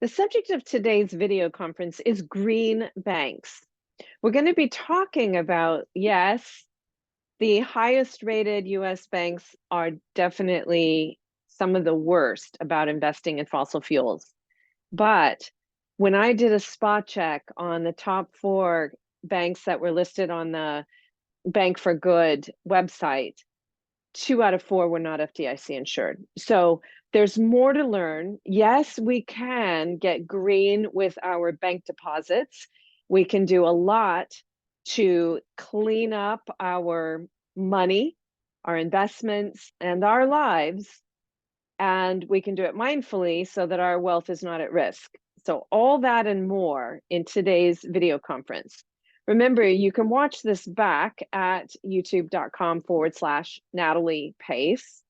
The subject of today's video conference is green banks. We're going to be talking about, yes, the highest rated US banks are definitely some of the worst about investing in fossil fuels. But when I did a spot check on the top 4 banks that were listed on the Bank for Good website, 2 out of 4 were not FDIC insured. So there's more to learn. Yes, we can get green with our bank deposits. We can do a lot to clean up our money, our investments, and our lives. And we can do it mindfully so that our wealth is not at risk. So all that and more in today's video conference. Remember, you can watch this back at youtube.com/Natalie Pace.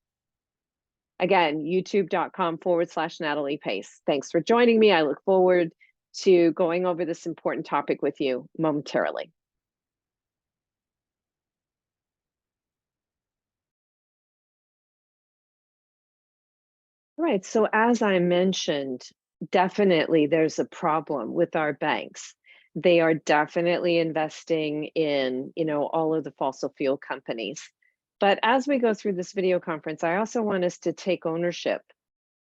Again, youtube.com/Natalie Pace. Thanks for joining me. I look forward to going over this important topic with you momentarily. Right. So as I mentioned, definitely there's a problem with our banks. They are definitely investing in, all of the fossil fuel companies. But as we go through this video conference, I also want us to take ownership,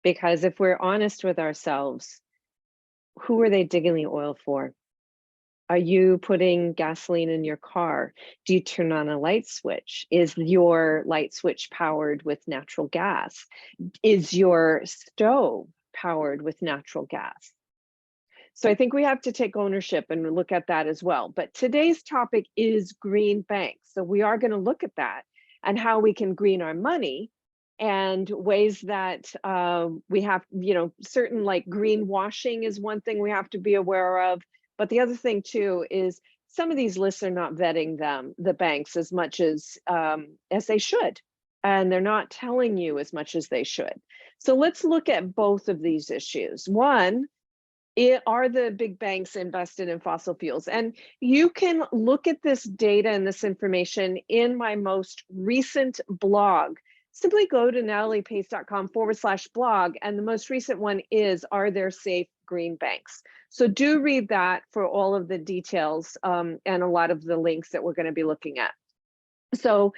because if we're honest with ourselves, who are they digging the oil for? Are you putting gasoline in your car? Do you turn on a light switch? Is your light switch powered with natural gas? Is your stove powered with natural gas? So I think we have to take ownership and look at that as well. But today's topic is green banks. So we are going to look at that and how we can green our money, and ways that we have, certain, like greenwashing is one thing we have to be aware of. But the other thing too is some of these lists are not vetting the banks as much as they should. And they're not telling you as much as they should. So let's look at both of these issues. One, are the big banks invested in fossil fuels? And you can look at this data and this information in my most recent blog. Simply go to nataliepace.com/blog, and the most recent one is, are there safe green banks? So do read that for all of the details and a lot of the links that we're going to be looking at. So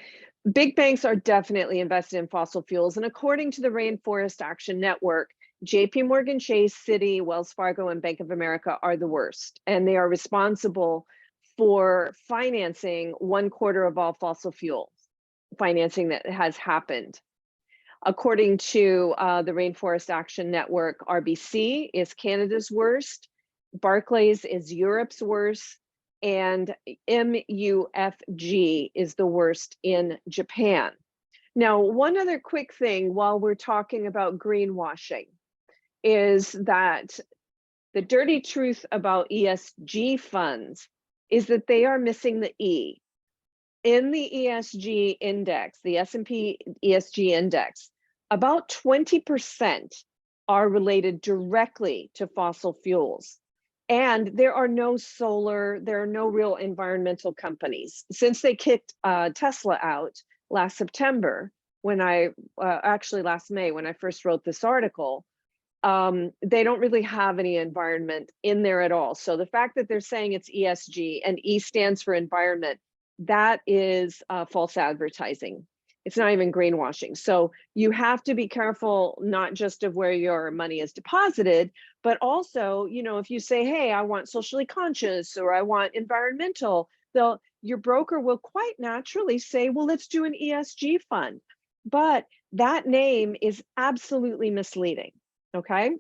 big banks are definitely invested in fossil fuels. And according to the Rainforest Action Network, JP Morgan Chase, Citi, Wells Fargo, and Bank of America are the worst. And they are responsible for financing 1/4 of all fossil fuels financing that has happened. According to the Rainforest Action Network, RBC is Canada's worst, Barclays is Europe's worst, and MUFG is the worst in Japan. Now, one other quick thing while we're talking about greenwashing is that the dirty truth about ESG funds is that they are missing the E. In the ESG index, the S&P ESG index, about 20% are related directly to fossil fuels. And there are no real environmental companies. Since they kicked Tesla out last September, actually last May, when I first wrote this article, they don't really have any environment in there at all. So the fact that they're saying it's ESG and E stands for environment, that is false advertising. It's not even greenwashing. So you have to be careful, not just of where your money is deposited, but also, if you say, hey, I want socially conscious or I want environmental, your broker will quite naturally say, well, let's do an ESG fund. But that name is absolutely misleading. Okay.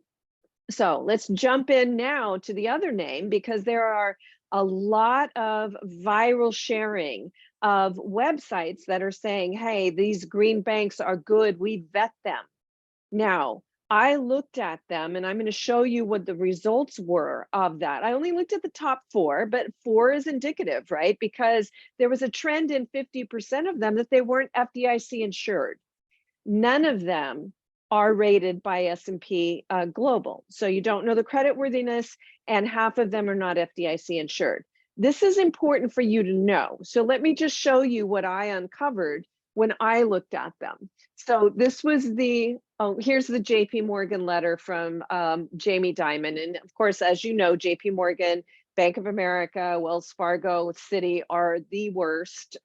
So let's jump in now to the other name, because there are a lot of viral sharing of websites that are saying, hey, these green banks are good, we vet them. Now, I looked at them and I'm going to show you what the results were of that. I only looked at the top 4, but 4 is indicative, right? Because there was a trend in 50% of them that they weren't FDIC insured. None of them are rated by S&P Global. So you don't know the creditworthiness, and half of them are not FDIC insured. This is important for you to know. So let me just show you what I uncovered when I looked at them. So this was here's the JP Morgan letter from Jamie Dimon. And of course, as you know, JP Morgan, Bank of America, Wells Fargo, Citi are the worst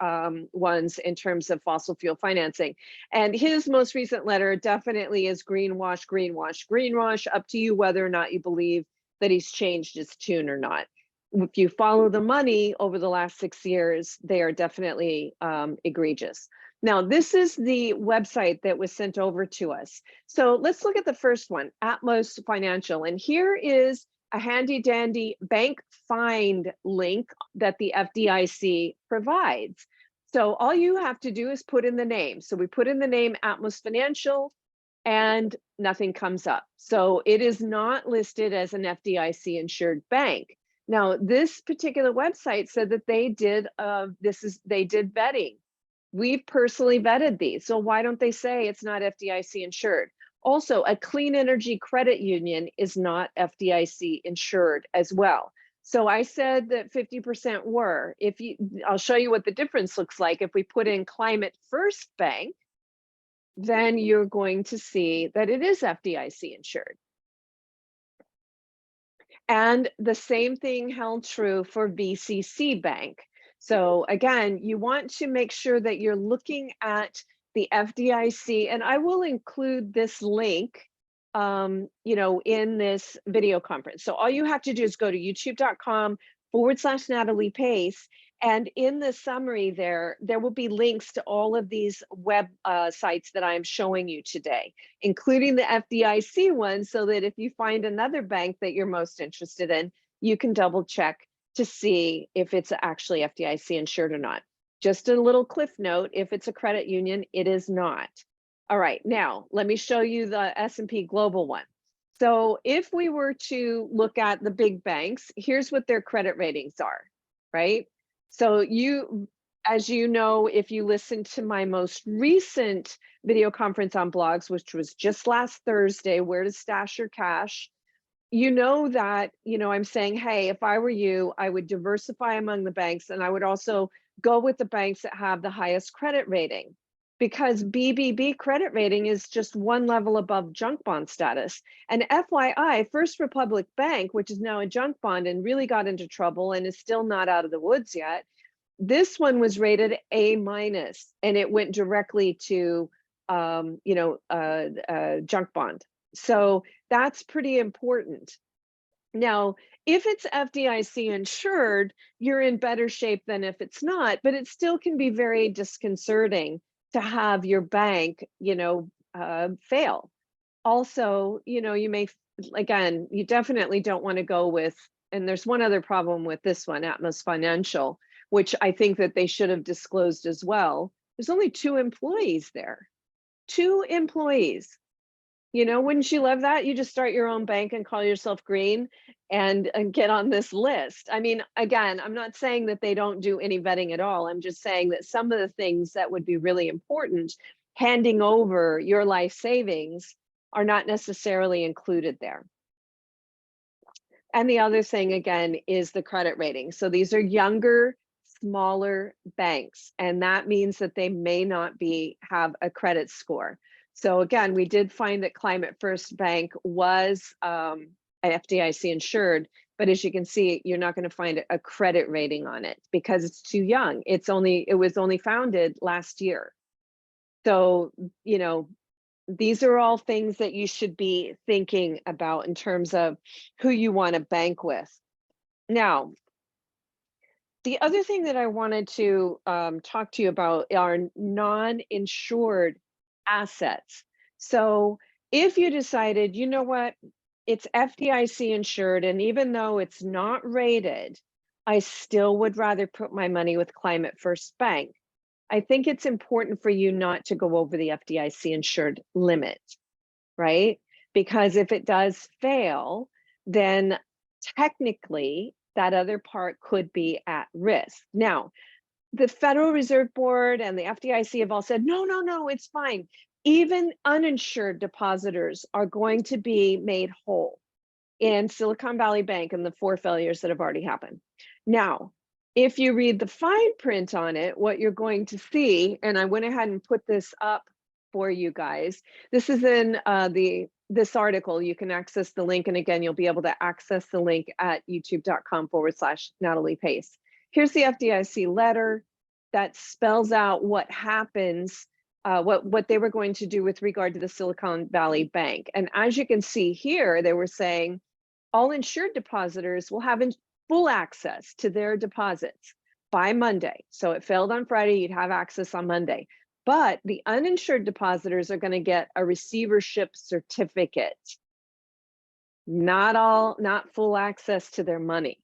ones in terms of fossil fuel financing. And his most recent letter definitely is greenwash, greenwash, greenwash, up to you whether or not you believe that he's changed his tune or not. If you follow the money over the last 6 years, they are definitely egregious. Now, this is the website that was sent over to us. So let's look at the first one, Atmos Financial. And here is a handy dandy bank find link that the FDIC provides. So all you have to do is put in the name. So we put in the name Atmos Financial and nothing comes up. So it is not listed as an FDIC insured bank. Now, this particular website said that they did vetting. We've personally vetted these. So why don't they say it's not FDIC insured? Also, a clean energy credit union is not FDIC insured as well. So I said that 50% were. I'll show you what the difference looks like. If we put in Climate First Bank, then you're going to see that it is FDIC insured. And the same thing held true for VCC Bank. So again, you want to make sure that you're looking at the FDIC, and I will include this link, in this video conference. So all you have to do is go to youtube.com/Natalie Pace, and in the summary there will be links to all of these web sites that I'm showing you today, including the FDIC one, so that if you find another bank that you're most interested in, you can double check to see if it's actually FDIC insured or not. Just a little cliff note, if it's a credit union, it is not. All right, now let me show you the S&P Global one. So if we were to look at the big banks, here's what their credit ratings are, right? So as you know, if you listen to my most recent video conference on blogs, which was just last Thursday, where to stash your cash, you know that, I'm saying, hey, if I were you, I would diversify among the banks, and I would also go with the banks that have the highest credit rating, because BBB credit rating is just one level above junk bond status. And FYI, First Republic Bank, which is now a junk bond and really got into trouble and is still not out of the woods yet, this one was rated A-, and it went directly to junk bond. So that's pretty important. Now, if it's FDIC insured, you're in better shape than if it's not, but it still can be very disconcerting to have your bank, fail. Also, you may, again, you definitely don't want to go with, and there's one other problem with this one, Atmos Financial, which I think that they should have disclosed as well. There's only 2 employees there. 2 employees. Wouldn't you love that? You just start your own bank and call yourself green and get on this list. I mean, again, I'm not saying that they don't do any vetting at all. I'm just saying that some of the things that would be really important, handing over your life savings, are not necessarily included there. And the other thing, again, is the credit rating. So these are younger, smaller banks, and that means that they may not have a credit score. So again, we did find that Climate First Bank was FDIC insured, but as you can see, you're not going to find a credit rating on it because it's too young. It was only founded last year. So, these are all things that you should be thinking about in terms of who you want to bank with. Now, the other thing that I wanted to talk to you about are non-insured assets. So if you decided, you know what, it's FDIC insured, and even though it's not rated, I still would rather put my money with Climate First Bank, I think it's important for you not to go over the FDIC insured limit, right? Because if it does fail, then technically that other part could be at risk. Now, the Federal Reserve Board and the FDIC have all said, no, it's fine. Even uninsured depositors are going to be made whole in Silicon Valley Bank and the 4 failures that have already happened. Now, If you read the fine print on it, what you're going to see, and I went ahead and put this up for you guys. This is in this article. You can access the link, and again, you'll be able to access the link at youtube.com/Natalie Pace. Here's the FDIC letter that spells out what happens, what they were going to do with regard to the Silicon Valley Bank. And as you can see here, they were saying all insured depositors will have full access to their deposits by Monday. So it failed on Friday, you'd have access on Monday. But the uninsured depositors are going to get a receivership certificate. Not full access to their money.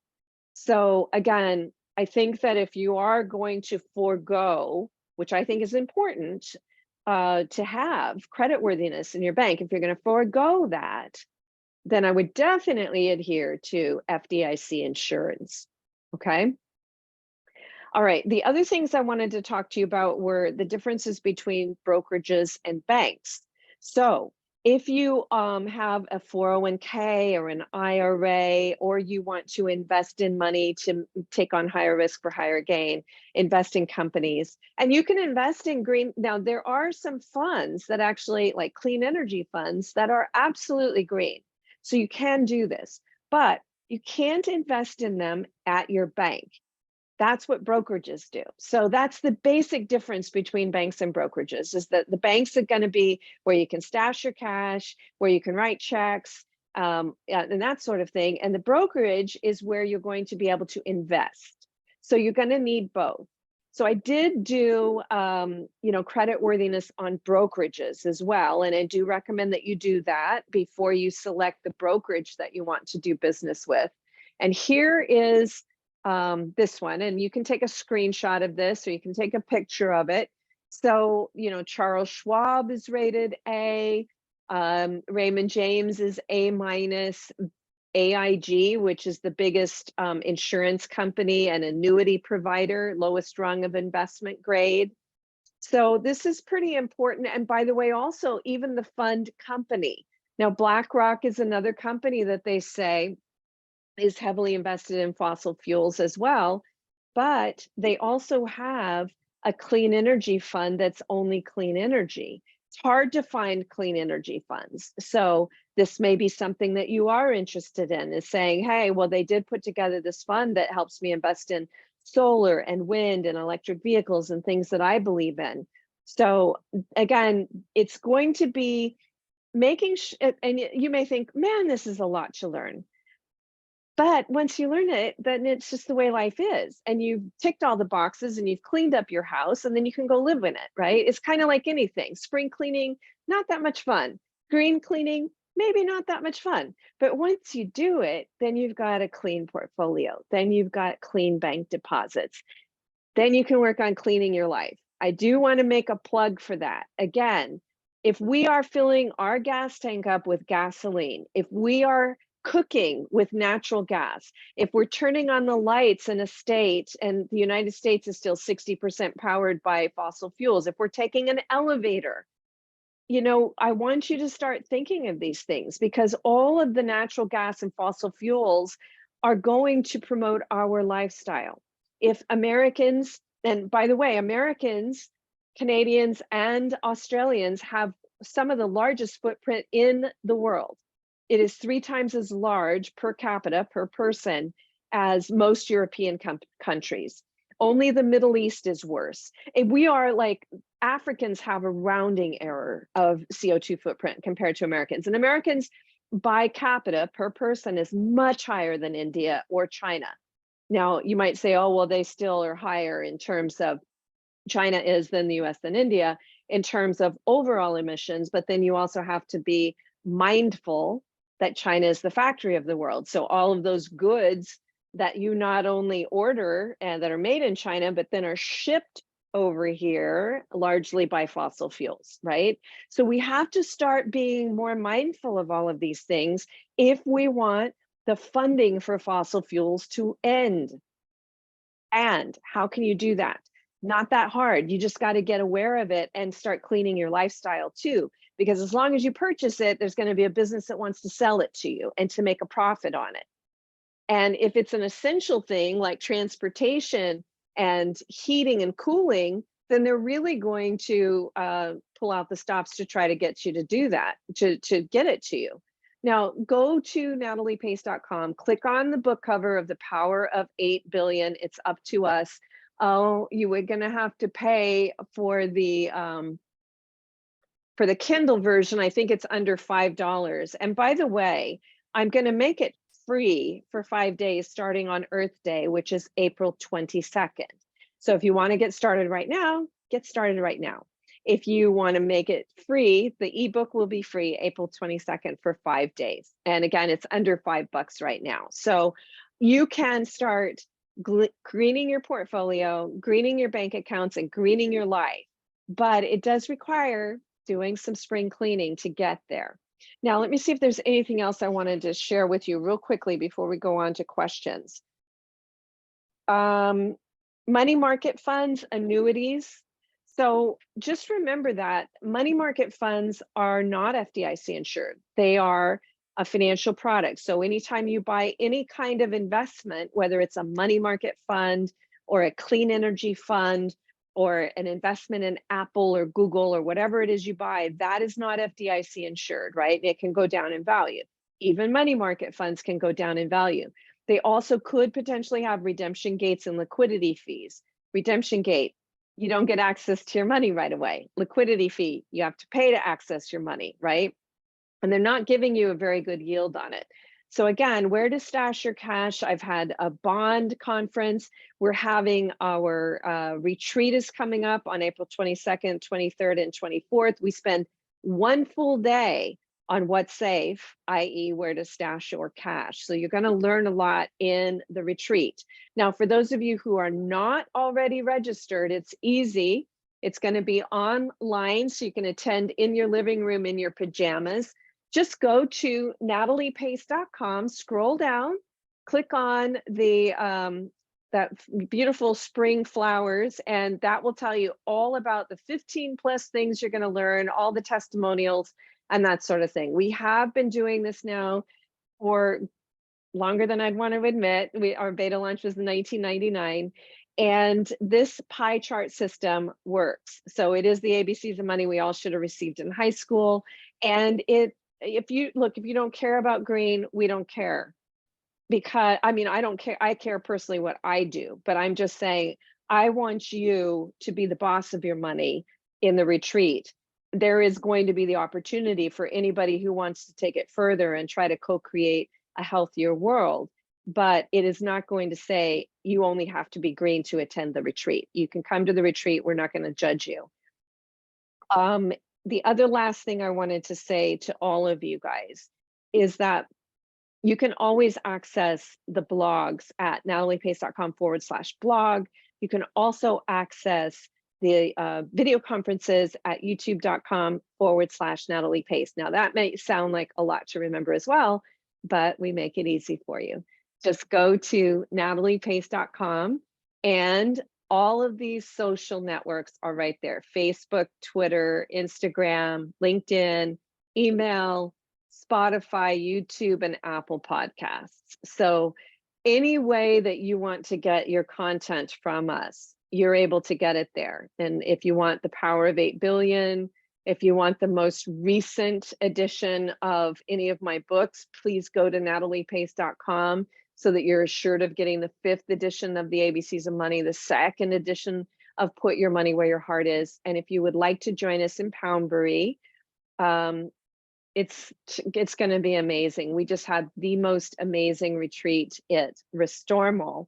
So again, I think that if you are going to forego, which I think is important, to have creditworthiness in your bank, if you're going to forego that, then I would definitely adhere to FDIC insurance, okay? All right, the other things I wanted to talk to you about were the differences between brokerages and banks. So if you have a 401k or an IRA, or you want to invest in money to take on higher risk for higher gain, invest in companies, and you can invest in green. Now, there are some funds that actually, like clean energy funds, that are absolutely green. So you can do this, but you can't invest in them at your bank. That's what brokerages do. So that's the basic difference between banks and brokerages, is that the banks are going to be where you can stash your cash, where you can write checks, and that sort of thing. And the brokerage is where you're going to be able to invest. So you're going to need both. So I did do, credit worthiness on brokerages as well. And I do recommend that you do that before you select the brokerage that you want to do business with. And here is this one, and you can take a screenshot of this, or you can take a picture of it. So, Charles Schwab is rated A, Raymond James is A-, AIG, which is the biggest insurance company and annuity provider, lowest rung of investment grade. So this is pretty important. And by the way, also even the fund company. Now, BlackRock is another company that they say is heavily invested in fossil fuels as well, but they also have a clean energy fund that's only clean energy. It's hard to find clean energy funds. So this may be something that you are interested in, is saying, hey, well, they did put together this fund that helps me invest in solar and wind and electric vehicles and things that I believe in. So again, it's going to be making, and you may think, man, this is a lot to learn. But once you learn it, then it's just the way life is. And you've ticked all the boxes and you've cleaned up your house, and then you can go live in it, right? It's kind of like anything. Spring cleaning, not that much fun. Green cleaning, maybe not that much fun. But once you do it, then you've got a clean portfolio. Then you've got clean bank deposits. Then you can work on cleaning your life. I do want to make a plug for that. Again, if we are filling our gas tank up with gasoline, if we are cooking with natural gas, if we're turning on the lights in a state, and the United States is still 60% powered by fossil fuels, if we're taking an elevator, I want you to start thinking of these things, because all of the natural gas and fossil fuels are going to promote our lifestyle. If Americans, and by the way, Americans, Canadians, and Australians have some of the largest footprint in the world. It is 3 times as large per capita, per person, as most European countries. Only the Middle East is worse. And we are like, Africans have a rounding error of CO2 footprint compared to Americans. And Americans by capita per person is much higher than India or China. Now, you might say, oh, well, they still are higher in terms of China is than the US and India in terms of overall emissions, but then you also have to be mindful that China is the factory of the world. So all of those goods that you not only order and that are made in China, but then are shipped over here largely by fossil fuels, right? So we have to start being more mindful of all of these things if we want the funding for fossil fuels to end. And how can you do that? Not that hard. You just got to get aware of it and start cleaning your lifestyle too. Because as long as you purchase it, there's going to be a business that wants to sell it to you and to make a profit on it. And if it's an essential thing like transportation and heating and cooling, then they're really going to pull out the stops to try to get you to do that, to get it to you. Now, go to nataliepace.com, click on the book cover of The Power of 8 Billion. It's up to us. Oh, you were going to have to pay for the Kindle version. I think it's under $5. And by the way, I'm going to make it free for 5 days starting on Earth Day, which is April 22nd. So if you want to get started right now, get started right now. If you want to make it free, the ebook will be free April 22nd for 5 days. And again, it's under $5 right now. So you can start greening your portfolio, greening your bank accounts, and greening your life. But it does require doing some spring cleaning to get there. Now, let me see if there's anything else I wanted to share with you real quickly before we go on to questions. Money market funds, annuities. So just remember that money market funds are not FDIC insured. They are a financial product. So anytime you buy any kind of investment, whether it's a money market fund or a clean energy fund or an investment in Apple or Google or whatever it is you buy, that is not FDIC insured, right? It can go down in value. Even money market funds can go down in value. They also could potentially have redemption gates and liquidity fees. Redemption gate, you don't get access to your money right away. Liquidity fee, you have to pay to access your money, right? And they're not giving you a very good yield on it. So again, where to stash your cash? I've had a bond conference. We're having our retreat is coming up on April 22nd, 23rd, and 24th. We spend one full day on what's safe, i.e. where to stash your cash. So you're going to learn a lot in the retreat. Now, for those of you who are not already registered, it's easy. It's going to be online, so you can attend in your living room in your pajamas. Just go to nataliepace.com, scroll down, click on the that beautiful spring flowers, and that will tell you all about the 15 plus things you're going to learn, all the testimonials and that sort of thing. We have been doing this now for longer than I'd want to admit. Our beta launch was in 1999. And this pie chart system works. So it is the ABCs of money we all should have received in high school. And if you don't care about green, we don't care. Because I mean, I don't care. I care personally what I do, but I'm just saying, I want you to be the boss of your money in the retreat. There is going to be the opportunity for anybody who wants to take it further and try to co-create a healthier world. But it is not going to say you only have to be green to attend the retreat. You can come to the retreat. We're not going to judge you. The other last thing I wanted to say to all of you guys is that you can always access the blogs at nataliepace.com/blog. You can also access the video conferences at youtube.com/Natalie Pace. Now that may sound like a lot to remember as well, but we make it easy for you. Just go to nataliepace.com, and all of these social networks are right there: Facebook, Twitter, Instagram, LinkedIn, email, Spotify, YouTube, and Apple Podcasts. So any way that you want to get your content from us, you're able to get it there. And if you want The Power of 8 Billion, if you want the most recent edition of any of my books, please go to nataliepace.com so that you're assured of getting the 5th edition of the ABCs of Money, the 2nd edition of Put Your Money Where Your Heart Is. And if you would like to join us in Poundbury, it's going to be amazing. We just had the most amazing retreat at Restore Mall.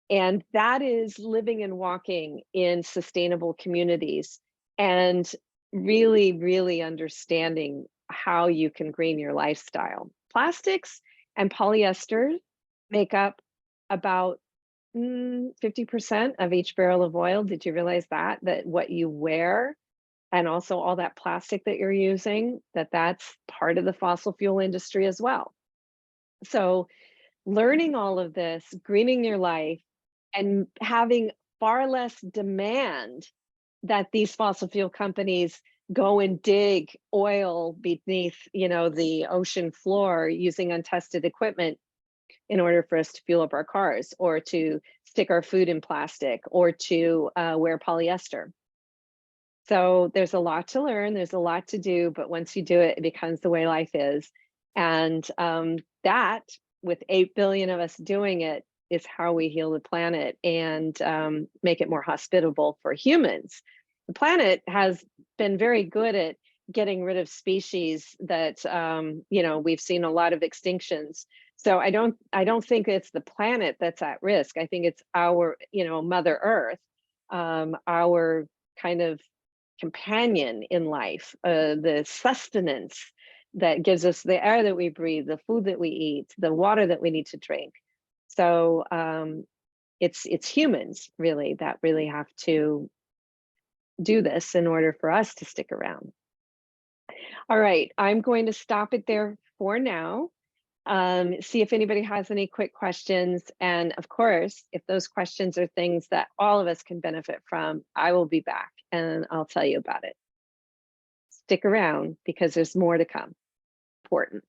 And that is living and walking in sustainable communities and really, really understanding how you can green your lifestyle. Plastics and polyester make up about 50% of each barrel of oil. Did you realize that what you wear and also all that plastic that you're using, that's part of the fossil fuel industry as well. So learning all of this, greening your life, and having far less demand that these fossil fuel companies go and dig oil beneath, the ocean floor using untested equipment, in order for us to fuel up our cars, or to stick our food in plastic, or to wear polyester. So there's a lot to learn, there's a lot to do, but once you do it, it becomes the way life is. And that, with 8 billion of us doing it, is how we heal the planet and make it more hospitable for humans. The planet has been very good at getting rid of species that, we've seen a lot of extinctions. So I don't think it's the planet that's at risk. I think it's our, Mother Earth, our kind of companion in life, the sustenance that gives us the air that we breathe, the food that we eat, the water that we need to drink. So it's humans really that really have to do this in order for us to stick around. All right, I'm going to stop it there for now. See if anybody has any quick questions. And of course, if those questions are things that all of us can benefit from, I will be back and I'll tell you about it. Stick around because there's more to come. Important.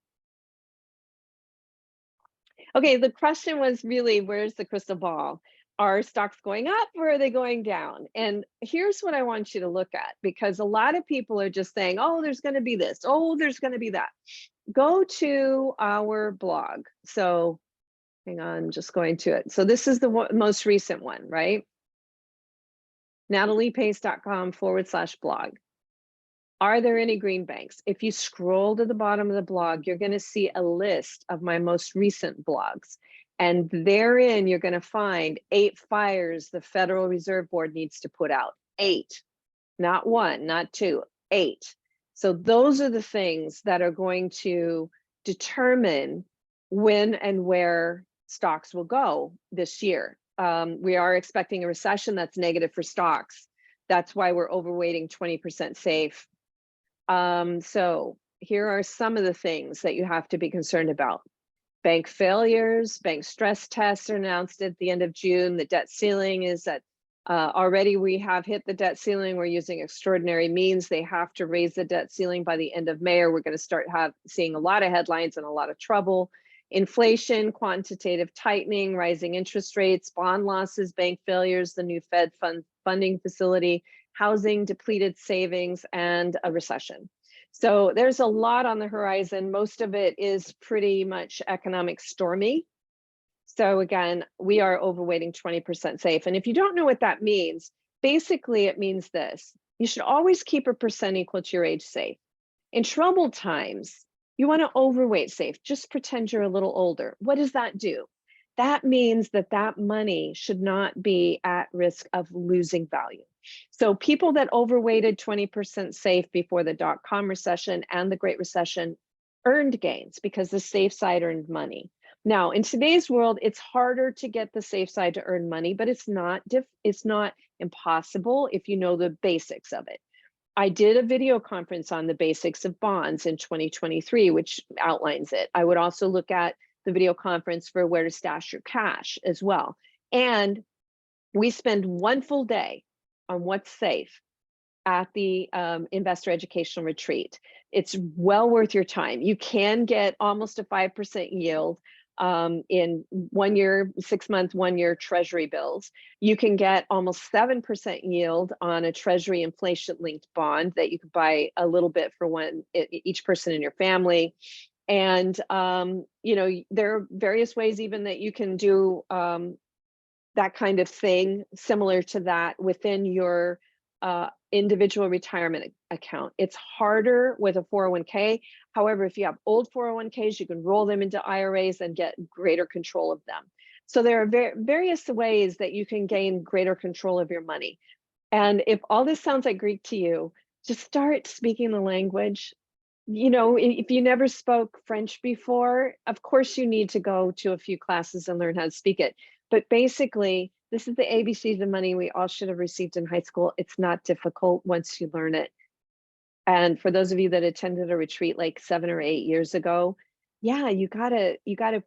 Okay, the question was really, where's the crystal ball? Are stocks going up or are they going down? And here's what I want you to look at, because a lot of people are just saying, oh, there's going to be this, oh, there's going to be that. Go to our blog. So hang on, just going to it. So this is the most recent one, right? NataliePace.com/blog. Are there any green banks? If you scroll to the bottom of the blog, you're going to see a list of my most recent blogs. And therein, you're going to find 8 fires the Federal Reserve Board needs to put out. 8, not 1, not 2, 8. So those are the things that are going to determine when and where stocks will go this year. We are expecting a recession that's negative for stocks. That's why we're overweighting 20% safe. So here are some of the things that you have to be concerned about. Bank failures, bank stress tests are announced at the end of June. The debt ceiling is at, already we have hit the debt ceiling. We're using extraordinary means. They have to raise the debt ceiling by the end of May, or we're going to start seeing a lot of headlines and a lot of trouble. Inflation, quantitative tightening, rising interest rates, bond losses, bank failures, the new Fed funding facility, housing, depleted savings, and a recession. So there's a lot on the horizon. Most of it is pretty much economic stormy. So again, we are overweighting 20% safe. And if you don't know what that means, basically it means this: you should always keep a percent equal to your age safe. In troubled times, you want to overweight safe. Just pretend you're a little older. What does that do? That means that that money should not be at risk of losing value. So people that overweighted 20% safe before the dot-com recession and the Great Recession earned gains because the safe side earned money. Now, in today's world, it's harder to get the safe side to earn money, but it's not impossible if you know the basics of it. I did a video conference on the basics of bonds in 2023, which outlines it. I would also look at the video conference for where to stash your cash as well. And we spend one full day on what's safe at the investor educational retreat. It's well worth your time. You can get almost a 5% yield in 1 year, 6 month, 1 year treasury bills. You can get almost 7% yield on a treasury inflation linked bond that you could buy a little bit for each person in your family. And there are various ways even that you can do that kind of thing similar to that within your individual retirement account. It's harder with a 401k. However, if you have old 401ks, you can roll them into IRAs and get greater control of them. So there are various ways that you can gain greater control of your money. And if all this sounds like Greek to you, just start speaking the language. If you never spoke French before, of course you need to go to a few classes and learn how to speak it. But basically, this is the ABCs of money we all should have received in high school. It's not difficult once you learn it. And for those of you that attended a retreat like 7 or 8 years ago, yeah, you gotta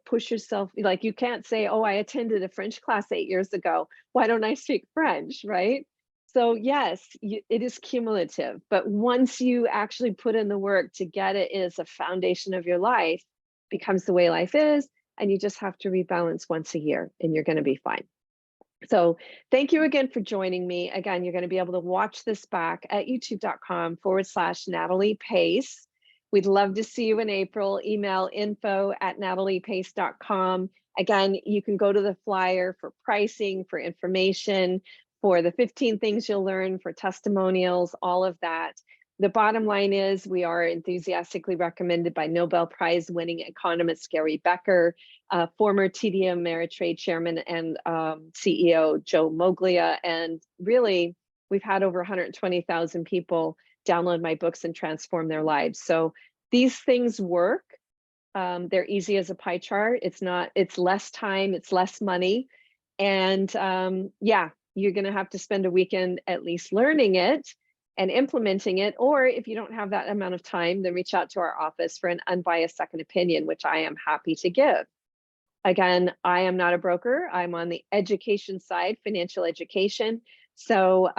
push yourself. Like, you can't say, oh, I attended a French class 8 years ago. Why don't I speak French, right? So yes, it is cumulative, but once you actually put in the work to get it as a foundation of your life, becomes the way life is, and you just have to rebalance once a year, and you're going to be fine. So thank you again for joining me. Again, you're going to be able to watch this back at youtube.com/Natalie Pace. We'd love to see you in April. Email info@nataliepace.com. Again, you can go to the flyer for pricing, for information, for the 15 things you'll learn, for testimonials, all of that. The bottom line is we are enthusiastically recommended by Nobel Prize winning economist Gary Becker, former TD Ameritrade chairman and CEO Joe Moglia. And really, we've had over 120,000 people download my books and transform their lives. So these things work. They're easy as a pie chart. It's less time, it's less money. And yeah, you're gonna have to spend a weekend at least learning it and implementing it. Or if you don't have that amount of time, then reach out to our office for an unbiased second opinion, which I am happy to give. Again, I am not a broker. I'm on the education side, financial education. So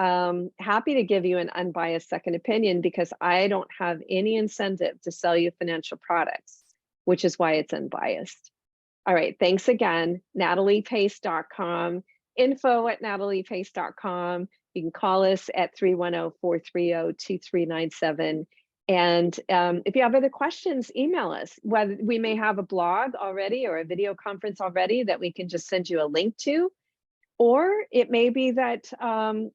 happy to give you an unbiased second opinion because I don't have any incentive to sell you financial products, which is why it's unbiased. All right, thanks again. NataliePace.com, info@nataliepace.com. You can call us at 310-430-2397. And if you have other questions, email us. Whether we may have a blog already or a video conference already that we can just send you a link to, or it may be that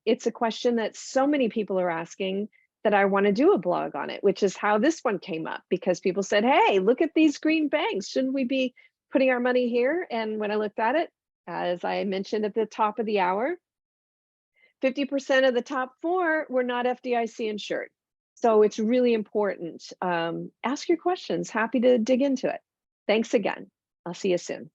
it's a question that so many people are asking that I want to do a blog on it, which is how this one came up, because people said, hey, look at these green banks. Shouldn't we be putting our money here? And when I looked at it, as I mentioned at the top of the hour, 50% of the top 4 were not FDIC insured. So it's really important. Ask your questions. Happy to dig into it. Thanks again. I'll see you soon.